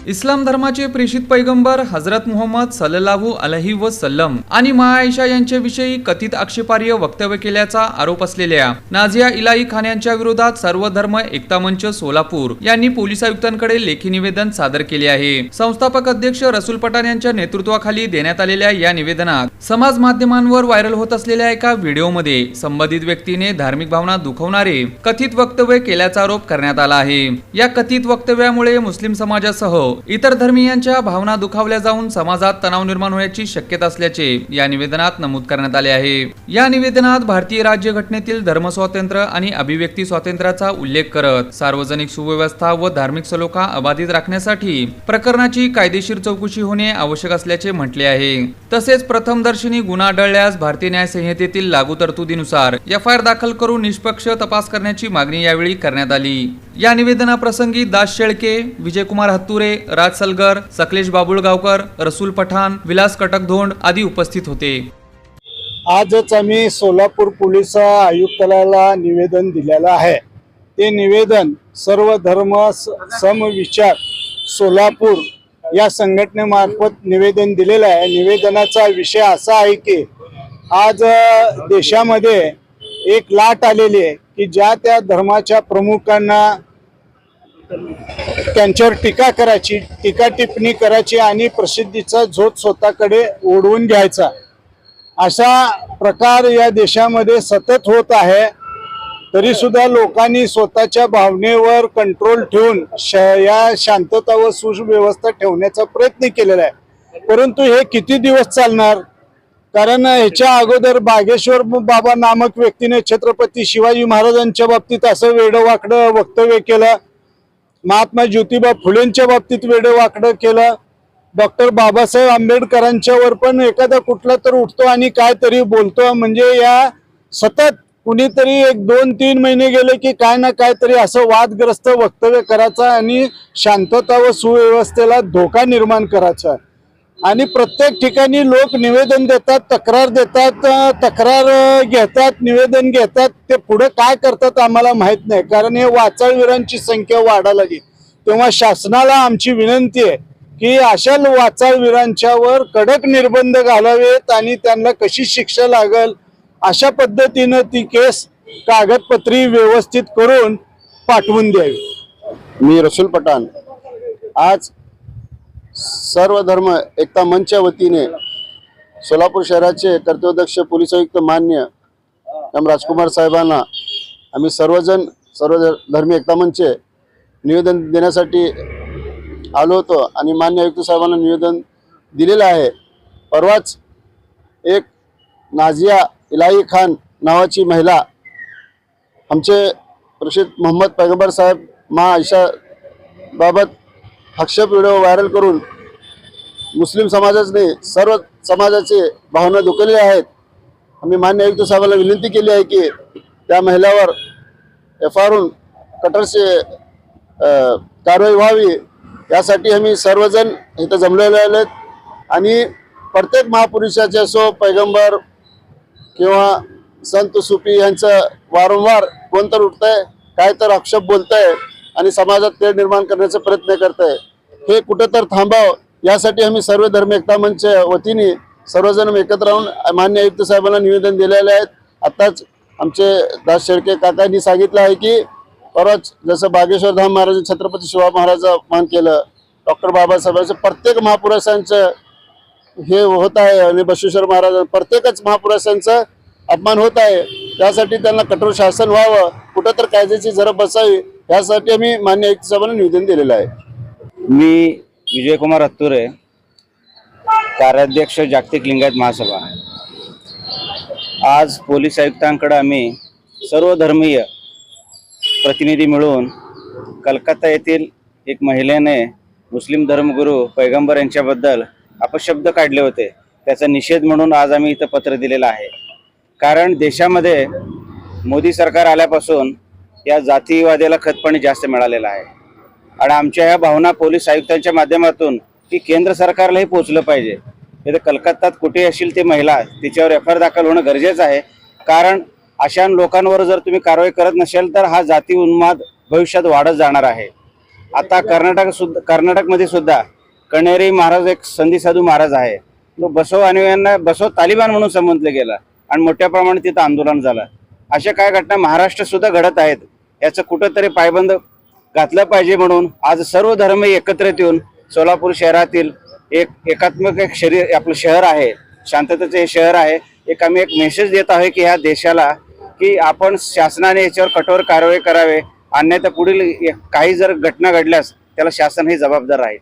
इस्लाम धर्माचे प्रेषित पैगंबर हजरत मुहम्मद सल्लल्लाहु अलैहि वसल्लम आणि आयशा यांच्याविषयी कथित आक्षेपार्ह वक्तव्य केल्याचा आरोप असलेल्या नाझिया इलाही खान यांच्या विरोधात सर्व धर्म एकता मंच सोलापूर यांनी पोलीस आयुक्तांकडे लेखी निवेदन सादर केले आहे। संस्थापक अध्यक्ष रसूल पठाण यांच्या नेतृत्वाखाली देण्यात आलेल्या या निवेदनात समाज माध्यमांवर व्हायरल होत असलेल्या एका व्हिडिओमध्ये संबंधित व्यक्तीने धार्मिक भावना दुखवणारे कथित वक्तव्य केल्याचा आरोप करण्यात आला आहे। या कथित वक्तव्यामुळे मुस्लिम समाजासह इतर धर्मीयांच्या भावना दुखावल्या जाऊन समाजात तणाव निर्माण होण्याची शक्यता असल्याचे या निवेदनात नमूद करण्यात आले आहे। या निवेदनात भारतीय राज्यघटनेतील धर्म स्वातंत्र्य आणि अभिव्यक्ती स्वातंत्र्याचा उल्लेख करत सार्वजनिक सुव्यवस्था व धार्मिक सलोखा अबाधित राखण्यासाठी प्रकरणाची कायदेशीर चौकशी होणे आवश्यक असल्याचे म्हटले आहे। तसेच प्रथमदर्शनी गुन्हा आढळल्यास भारतीय न्याय संहितेतील लागू तरतुदीनुसार एफआयआर दाखल करून निष्पक्ष तपास करण्याची मागणी यावेळी करण्यात आली। या निवेदनाप्रसंगी दास शेळके, विजयकुमार हत्तुरे, राज सलगर, सकलेश बाबुळगावकर, रसूल पठाण, विलास कटकधोंड आदी उपस्थित होते। आजच आम्ही सोलापूर पोलीस आयुक्तालयाला निवेदन दिलेलं आहे। ते निवेदन सर्व धर्म समविचार सोलापूर या संघटनेमार्फत निवेदन दिलेलं आहे। निवेदनाचा विषय असा आहे की आज देशामध्ये एक लाट आलेली आहे की ज्या त्या धर्माच्या प्रमुखांना त्यांच्यावर टीका करायची, टीका टिप्पणी करायची आणि प्रसिद्धीचा झोत स्वतःकडे ओढवून घ्यायचा, असा प्रकार या देशामध्ये सतत होत आहे। तरी सुद्धा लोकांनी स्वतःच्या भावनेवर कंट्रोल ठेवून या शांतता व सुव्यवस्था ठेवण्याचा प्रयत्न केलेला आहे। परंतु हे किती दिवस चालणार? कारण ह्याच्या अगोदर बागेश्वर बाबा नामक व्यक्तीने छत्रपती शिवाजी महाराजांच्या बाबतीत असं वेडवाकडं वक्तव्य केलं, महात्मा ज्योतिबा फुलेंच्या बाबतीत वेडवाकडं केलं, डॉक्टर बाबासाहेब आंबेडकरांच्या वर पण एखादा कुठला तर उठतो आणि काय तरी बोलतो। म्हणजे या सतत कुणीतरी 1-2-3 महिने गेले की काय ना काय तरी असं वादग्रस्त वक्तव्य करायचं आणि शांतता व सुव्यवस्थेला धोका निर्माण करायचा। आणि प्रत्येक ठिकाणी लोक निवेदन देतात, तक्रार देतात, तक्रार घेतात, निवेदन घेतात, ते पुढे काय करतात आम्हाला माहित नाही। कारण हे वाचाळवीरांची संख्या वाढायला लागली। तेव्हा शासनाला आमची विनंती आहे की अशा वाचाळवीरांच्यावर कडक निर्बंध घालावेत आणि त्यांना कशी शिक्षा लागेल अशा पद्धतीनं ती केस कागदपत्री व्यवस्थित करून पाठवून द्यावी। मी रसूल पठाण आज सर्व धर्म एकता मंचच्या वतीने सोलापूर शहराचे कर्तव्यदक्ष पोलीस आयुक्त मान्य एम राजकुमार साहेबांना आम्ही सर्व धर्मी एकता मंचचे निवेदन देण्यासाठी आलो होतो आणि मान्य आयुक्त साहेबांना निवेदन दिलेलं आहे। परवाच एक नाझिया इलाही खान नावाची महिला आमचे प्रेषित मोहम्मद पैगंबर साहेब आयशा बाबत आक्षेप व्हिडिओ व्हायरल करून मुस्लिम समाजाने सर्व समाजाचे भावना दुखवलेल्या आहेत। आम्ही मान्य आयुक्त साहेबांना विनंती केली आहे की त्या महिलावर एफआयआर होऊन कठोरशी कारवाई व्हावी, यासाठी आम्ही सर्वजण इथं जमलेले आहेत। आणि प्रत्येक महापुरुषाचे असो, पैगंबर किंवा संत सुफी यांचं वारंवार कोणतर उठतंय, काय तर आक्षेप बोलतंय आणि समाजात तेढ निर्माण करण्याचा प्रयत्न करतंय, हे कुठं तर थांबावं यासाठी आम्ही सर्व धर्म एकता मंचच्या वतीने सर्वजण एकत्र राहून मान्य आयुक्त साहेबांना निवेदन दिलेले आहेत। आताच आमचे दास शेळके काकांनी सांगितलं आहे की परवाच जसं बागेश्वर धाम महाराज छत्रपती शिवाजी महाराजांचं मान केलं, डॉक्टर बाबासाहेबांचं प्रत्येक महापुरुषांचं हे होत आहे आणि बसवेश्वर महाराज प्रत्येकच महापुरुषांचा अपमान होत आहे। त्यासाठी त्यांना कठोर शासन व्हावं, कुठं तर कायद्याची जरब बसावी, यासाठी आम्ही मान्य आयुक्त साहेबांना निवेदन दिलेलं आहे। मी विजयकुमार हत्तुरे, कार्याध्यक्ष जागतिक लिंगायत महासभा। आज पोलीस आयुक्तांकडे आम्ही सर्व धर्मीय प्रतिनिधी मिळून कलकत्ता येथील एक महिलेने मुस्लिम धर्मगुरू पैगंबर यांच्याबद्दल अपशब्द काढले होते, त्याचा निषेध म्हणून आज आम्ही इथं पत्र दिलेलं आहे। कारण देशामध्ये मोदी सरकार आल्यापासून या जातीवादाला खतपाणी जास्त मिळालेलं आहे आणि आमच्या ह्या भावना पोलीस आयुक्तांच्या माध्यमातून की केंद्र सरकारलाही पोहोचलं पाहिजे। इथे कलकत्तात कुठे असेल ती महिला, तिच्यावर एफआयआर दाखल होणं गरजेचं आहे। कारण अशा लोकांवर जर तुम्ही कारवाई करत नसेल तर हा जाती उन्माद भविष्यात वाढत जाणार आहे। आता कर्नाटकमध्ये सुद्धा कणेरी महाराज एक संधी साधू महाराज आहे. तो बसव अनुयायांना बसव तालिबान म्हणून संबोधलं गेला आणि मोठ्या प्रमाणात तिथं आंदोलन झालं. अशा काय घटना महाराष्ट्रात सुद्धा घडत आहेत. याचं कुठंतरी पायबंद घातलं पाहिजे म्हणून आज सर्व धर्म एकत्रित येऊन सोलापूर शहरातील एकात्मक आपलं शहर आहे, शांततेचं हे शहर आहे. आम्ही एक मेसेज देत आहोत की ह्या देशाला की आपण शासनाने याच्यावर कठोर कारवाई करावे, अन्यथा पुढील काही जर घटना घडल्यास त्याला शासन हे जबाबदार आहे.